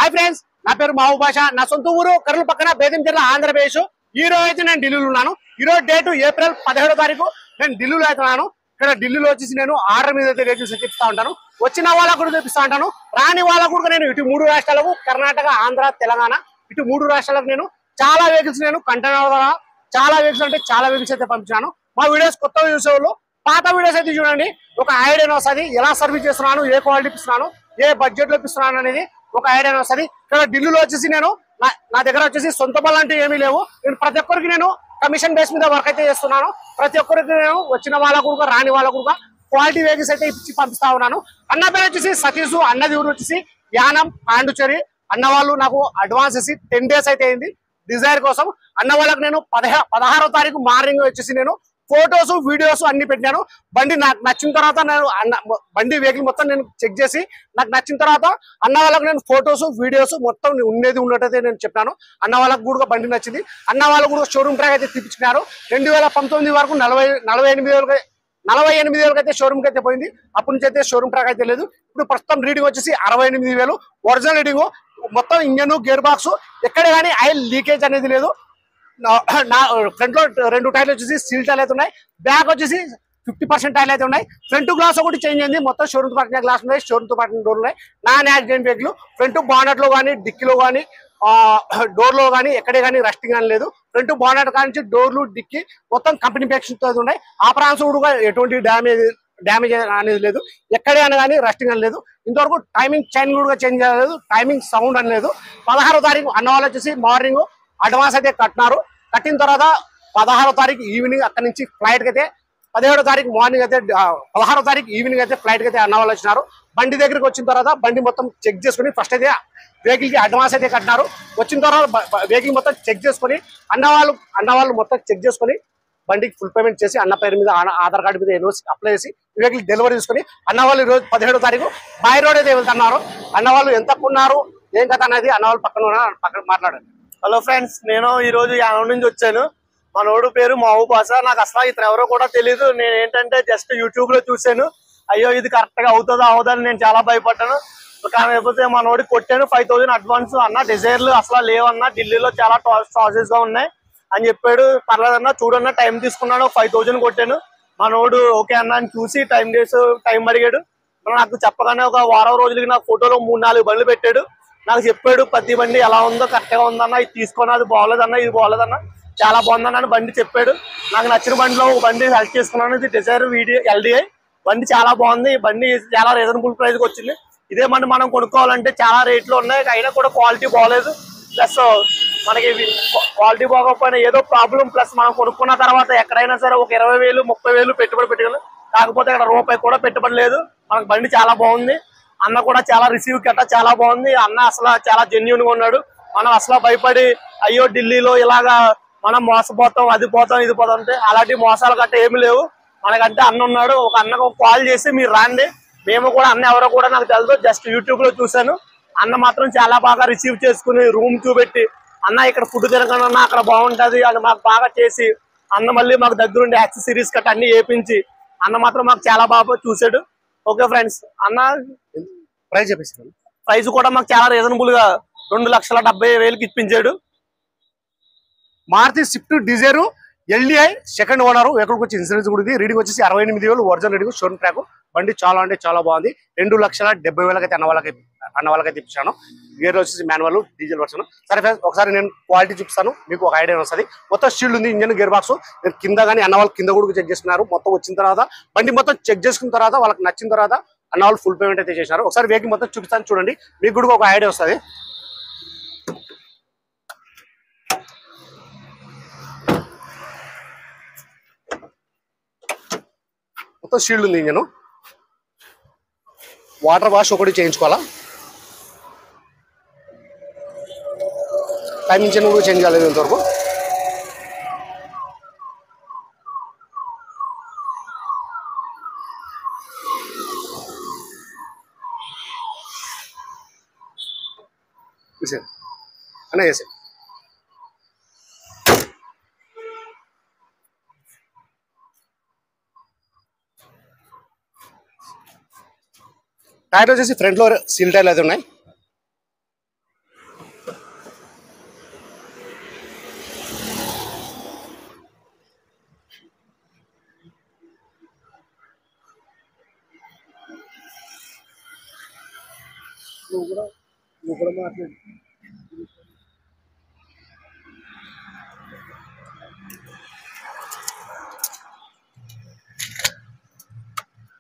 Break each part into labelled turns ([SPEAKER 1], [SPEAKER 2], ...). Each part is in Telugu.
[SPEAKER 1] హాయ్ ఫ్రెండ్స్, నా పేరు మహబూబ్ బాషా. నా సొంత ఊరు కర్నూలు పక్కన బేదంచెర్ల, ఆంధ్రప్రదేశ్. ఈ రోజు అయితే నేను ఢిల్లీలో ఉన్నాను. ఈ రోజు డేటు ఏప్రిల్ 17వ తారీఖు. నేను ఢిల్లీలో అవుతున్నాను. ఇక్కడ ఢిల్లీలో వచ్చేసి నేను ఆర్డర్ మీద అయితే వెహికల్స్ తెప్పిస్తా ఉంటాను. వచ్చిన వాళ్ళకు కూడా తెప్పిస్తా ఉంటాను, రాని వాళ్ళకు కూడా. నేను ఇటు 3 రాష్ట్రాలకు, కర్ణాటక, ఆంధ్ర, తెలంగాణ, ఇటు 3 రాష్ట్రాలకు నేను చాలా వెహికల్స్ కంటైనర్ ద్వారా చాలా వెహికల్స్ అంటే చాలా వెహికల్స్ అయితే పంపించాను. మా వీడియోస్ కొత్త చూసేవాళ్ళు పాత వీడియోస్ అయితే చూడండి, ఒక ఐడియా వస్తుంది. ఎలా సర్వీస్ చేస్తున్నాను, ఏ క్వాలిటీ ఇస్తున్నాను, ఏ బడ్జెట్ లో ఇస్తున్నాను అనేది ఒక ఐడియా వస్తుంది. ఇక్కడ ఢిల్లీలో వచ్చేసి నేను నా దగ్గర వచ్చేసి సొంత పనులు అంటే ఏమీ లేవు. నేను ప్రతి ఒక్కరికి నేను కమిషన్ బేస్ మీద వర్క్ అయితే చేస్తున్నాను. ప్రతి ఒక్కరికి నేను వచ్చిన వాళ్ళ కూడా, రాని వాళ్ళ కూడా క్వాలిటీ వెహికల్స్ అయితే ఇచ్చి పంపిస్తా ఉన్నాను. అన్న పేరు వచ్చేసి సతీష్, అన్నది ఊరు వచ్చేసి యానం, పాండుచేరి. అన్న వాళ్ళు నాకు అడ్వాన్స్ ఇచ్చి 10 days అయితే అయింది డిజైర్ కోసం. అన్న వాళ్ళకి నేను 16వ తారీఖు మార్నింగ్ వచ్చేసి నేను ఫొటోస్, వీడియోస్ అన్ని పెట్టాను. బండి నాకు నచ్చిన తర్వాత నేను బండి వెహికల్ మొత్తం నేను చెక్ చేసి నాకు నచ్చిన తర్వాత అన్న వాళ్ళకి నేను ఫొటోస్, వీడియోస్ మొత్తం ఉండేది ఉన్నట్టయితే నేను చెప్పాను. అన్న వాళ్ళకి కూడా బండి నచ్చింది. అన్న వాళ్ళు కూడా షోరూమ్ ట్రాక్ అయితే తీపించుకున్నారు. 2019 వరకు 48,000 అయితే షోరూమ్ కి అయితే పోయింది. అప్పటి నుంచి అయితే షోరూమ్ ట్రాక్ అయితే లేదు. ఇప్పుడు ప్రస్తుతం రీడింగ్ వచ్చేసి 68,000 ఒరిజినల్ రీడింగ్. మొత్తం ఇంజన్, గేర్ బాక్స్, ఎక్కడే కానీ ఆయిల్ లీకేజ్ అనేది లేదు. నా ఫ్రంట్ లో 2 టైర్లు వచ్చేసి స్టీల్ టైర్లు అయితే ఉన్నాయి. బ్యాక్ వచ్చేసి 50% టైర్లు అయితే ఉన్నాయి. ఫ్రంట్ గ్లాస్ ఒకటి చేంజ్ అయింది. మొత్తం షోరూమ్ తో పట్టిన గ్లాస్ ఉన్నాయి, షోరూమ్ తో పట్టిన డోర్లు ఉన్నాయి. Non accident vehicle. Front bonnet లో కానీ, డిక్కీలో కానీ, డోర్ లో కానీ ఎక్కడే కానీ రస్టింగ్ అని లేదు. ఫ్రంట్ బానెట్ కానీ డోర్లు, డిక్కీ మొత్తం కంపెనీ ప్యాక్షన్ తో ఉన్నాయి. ఆ ప్రాన్స్ కూడా ఎటువంటి డ్యామేజ్ అనేది లేదు. ఎక్కడే అని కానీ రస్టింగ్ అని లేదు. ఇంతవరకు టైమింగ్ చైన్ కూడా చేంజ్ అవ్వలేదు, టైమింగ్ సౌండ్ అని లేదు. 16వ తారీఖు అన్న వాళ్ళు వచ్చేసి మార్నింగ్ అడ్వాన్స్ అయితే కట్టినారు. కట్టిన తర్వాత 16వ తారీఖు ఈవినింగ్ అక్కడి నుంచి ఫ్లైట్ కి అయితే 17వ తారీఖు మార్నింగ్ అయితే 16వ తారీఖు ఈవినింగ్ అయితే ఫ్లైట్ కి అయితే అన్న వాళ్ళు వచ్చినారు. బండి దగ్గరికి వచ్చిన తర్వాత బండి మొత్తం చెక్ చేసుకుని ఫస్ట్ అయితే వెహికల్ కి అడ్వాన్స్ అయితే కట్టినారు. వచ్చిన తర్వాత వెహికల్ మొత్తం చెక్ చేసుకుని అన్న వాళ్ళు మొత్తం చెక్ చేసుకుని బండికి ఫుల్ పేమెంట్ చేసి అన్న పేరు మీద ఆధార్ కార్డు మీద ఎన్ఓసి అప్లై చేసి వెహికల్ డెలివరీ తీసుకుని అన్న వాళ్ళు ఈ రోజు 17వ తారీఖు బై రోడ్ అయితే వెళ్తున్నారు. అన్న వాళ్ళు ఎంత కొన్నారు, ఏం కథ అనేది అన్న వాళ్ళు పక్కన మాట్లాడండి.
[SPEAKER 2] హలో ఫ్రెండ్స్, నేను ఈ రోజు యానం నుంచి వచ్చాను. మనోడు పేరు మహబూబ్ బాషా. నాకు అసలు ఇతను ఎవరో కూడా తెలియదు. నేను ఏంటంటే జస్ట్ యూట్యూబ్ లో చూసాను. అయ్యో ఇది కరెక్ట్ గా అవుతుందని నేను చాలా భయపడ్డాను. కాకపోతే మనోడికి కొట్టాను 5,000 అడ్వాన్స్. అన్న డిజైర్లు అసలు లేవన్నా, ఢిల్లీలో చాలా చార్జెస్ గా ఉన్నాయి అని చెప్పాడు. పర్లేదన్నా చూడన్నా, టైం తీసుకున్నాను. 5,000 కొట్టాను. మనోడు ఓకే అన్న అని చూసి టైం అడిగాడు. నాకు చెప్పగానే ఒక వారం రోజులకి నాకు ఫోటోలో 3-4 బండ్లు పెట్టాడు. నాకు చెప్పాడు ప్రతి బండి ఎలా ఉందో, కరెక్ట్ గా ఉందన్న, ఇది తీసుకున్నా, అది బాగోలేదన్నా, ఇది బాగోలేదన్నా, చాలా బాగుందన్న బండి చెప్పాడు. నాకు నచ్చిన బండిలో ఒక బండి సెలెక్ట్ చేసుకున్నాను. ఇది డిజైర్ LDI బండి చాలా బాగుంది. ఈ బండి చాలా రీజనబుల్ ప్రైస్ కి వచ్చింది. ఇదే బండి మనం కొనుక్కోవాలంటే చాలా రేట్లు ఉన్నాయి, అయినా కూడా క్వాలిటీ బాగోలేదు. ప్లస్ మనకి క్వాలిటీ బాగోకపోయినా ఏదో ప్రాబ్లం. ప్లస్ మనం కొనుక్కున్న తర్వాత ఎక్కడైనా సరే ఒక 20,000, 30,000 పెట్టుబడి పెట్టగలం. కాకపోతే ఇక్కడ రూపాయి కూడా పెట్టుబడి లేదు. మనకు బండి చాలా బాగుంది. అన్న కూడా చాలా రిసీవ్ కట్ట చాలా బాగుంది. అన్న అసలు చాలా జెన్యూన్ గా ఉన్నాడు. మనం అసలు భయపడి అయ్యో ఢిల్లీలో ఇలాగా మనం మోసపోతాం, అది పోతాం, ఇది పోతాం అంటే అలాంటి మోసాలు గట్ట ఏమి లేవు. మనకంటే అన్న ఉన్నాడు. ఒక అన్నకు కాల్ చేసి మీరు రాండి. మేము కూడా అన్న ఎవరో కూడా నాకు తెలియదు, జస్ట్ యూట్యూబ్ లో చూసాను. అన్న మాత్రం చాలా బాగా రిసీవ్ చేసుకుని రూమ్ చూపెట్టి, అన్న ఇక్కడ ఫుడ్ తినకన్నా అక్కడ బాగుంటది అది మాకు బాగా చేసి, అన్న మళ్ళీ మాకు దగ్గరుండి యాక్సెసరీస్ కట్ట అన్ని వేపించి అన్న మాత్రం మాకు చాలా బాగా చూసాడు. ఓకే ఫ్రెండ్స్, అన్న
[SPEAKER 1] ప్రైజ్ చెప్పేసి
[SPEAKER 2] ప్రైస్ కూడా మాకు చాలా రీజనబుల్ గా 2,70,000కి ఇప్పించాడు.
[SPEAKER 1] Maruti swift dzire LDI second owner. వెహికల్కి వచ్చి ఇన్సూరెన్స్ కూడా ఉంది. రీడింగ్ వచ్చేసి 68,000 ఒరిజినల్ రీడింగ్, షోరూమ్ ట్రాక్. బండి చాలా అంటే చాలా బాగుంది. 2,70,000 అయితే అన్న వాళ్ళకైతే ఇప్పించాను. గేర్ వచ్చేసి మాన్యువల్, డీజిల్ వర్షన్. సరే ఫ్రెండ్స్, ఒకసారి నేను క్వాలిటీ చూపిస్తాను, మీకు ఒక ఐడియా వస్తుంది. మొత్తం షీల్డ్ ఉంది, ఇంజన్, గేర్ బాక్స్. నేను కింద కానీ అన్న వాళ్ళు కింద కూడా చెక్ చేసుకున్నారు. మొత్తం వచ్చిన తర్వాత బండి మొత్తం చెక్ చేసుకున్న తర్వాత వాళ్ళకి నచ్చిన తర్వాత అన్న వాళ్ళు ఫుల్ పేమెంట్ అయితే చేశారు. ఒకసారి వెహికల్ మొత్తం చూపిస్తాను, చూడండి, మీకు కూడా ఒక ఐడియా వస్తుంది. మొత్తం షీల్డ్ ఉంది ఇంజను. వాటర్ వాష్ ఒకటి చేయించుకోవాలా. టైం ఇంజన్ కూడా చేంజ్ కాలేదు ఇంతవరకు. అన్న చేసే టైర్ వచ్చేసి ఫ్రంట్ లో సీల్ టైర్లు అయితే ఉన్నాయి.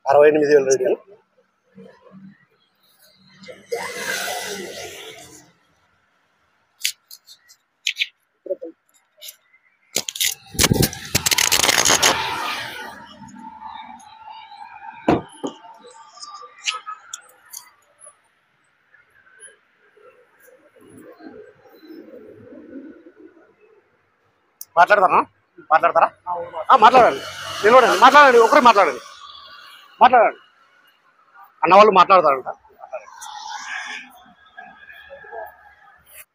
[SPEAKER 1] 68,000 రేడియోలు. మాట్లాడతారా? మాట్లాడండి, నిలబడండి, మాట్లాడండి, ఒకరే మాట్లాడండి, అన్న వాళ్ళు మాట్లాడతారంట.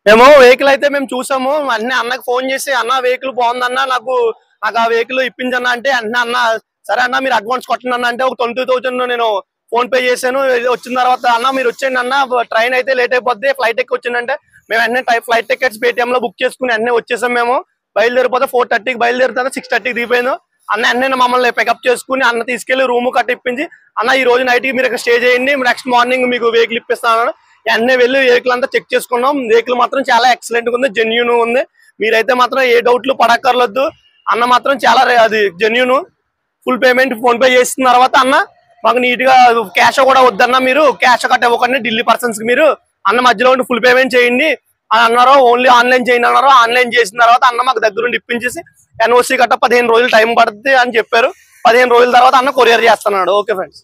[SPEAKER 2] మేము వెహికల్ అయితే మేము చూసాము. అన్నీ అన్నకి ఫోన్ చేసి అన్న వెహికల్ బాగుందన్న, నాకు ఆ వెహికల్ ఇప్పించన్నా అంటే అన్న సరే అన్న మీరు అడ్వాన్స్ కొట్టండి అన్న అంటే ఒక 20,000 నేను ఫోన్ పే చేశాను. వచ్చిన తర్వాత అన్న మీరు వచ్చేయండి అన్న, ట్రైన్ అయితే లేట్ అయిపోద్ది, ఫ్లైట్ ఎక్కి వచ్చిందంటే మేము అన్నీ ఫ్లైట్ టికెట్స్ పేటిఎం లో బుక్ చేసుకుని అన్నీ వచ్చేసాం. మేము బయలుదేరిపోతే 4:30కి బయలుదేరుతా, 6:30కి దిగిపోయాను. అన్న మమ్మల్ని పికప్ చేసుకుని అన్న తీసుకెళ్లి రూమ్ కట్టిప్పించి అన్న ఈ రోజు నైట్ కి మీరు ఇక్కడ స్టే చేయండి, నెక్స్ట్ మార్నింగ్ మీకు వెహికల్ ఇప్పిస్తాను. అన్నీ వెళ్ళి వెహికల్ అంతా చెక్ చేసుకున్నాం. వెహికల్ మాత్రం చాలా ఎక్సలెంట్ గా ఉంది, జెన్యూన్ ఉంది. మీరైతే మాత్రం ఏ డౌట్లు పడక్కర్లేదు. అన్న మాత్రం చాలా అది genuine. Full payment phone pay చేసిన తర్వాత అన్న మాకు నీట్ గా క్యాష్ కూడా వద్దన్న, మీరు క్యాష్ కట్ ఇవ్వకండి ఢిల్లీ పర్సన్స్ కి, మీరు అన్న మధ్యలో ఉండి ఫుల్ పేమెంట్ చేయండి అని అన్నారు. ఓన్లీ ఆన్లైన్ చేయండి అన్నారు. ఆన్లైన్ చేసిన తర్వాత అన్న మాకు దగ్గరుండి ఇప్పించేసి ఎన్ఓసి గట్ట 15 రోజులు టైం పడుతుంది అని చెప్పారు. 15 రోజుల తర్వాత అన్న కొరియర్ చేస్తున్నాడు. Okay friends.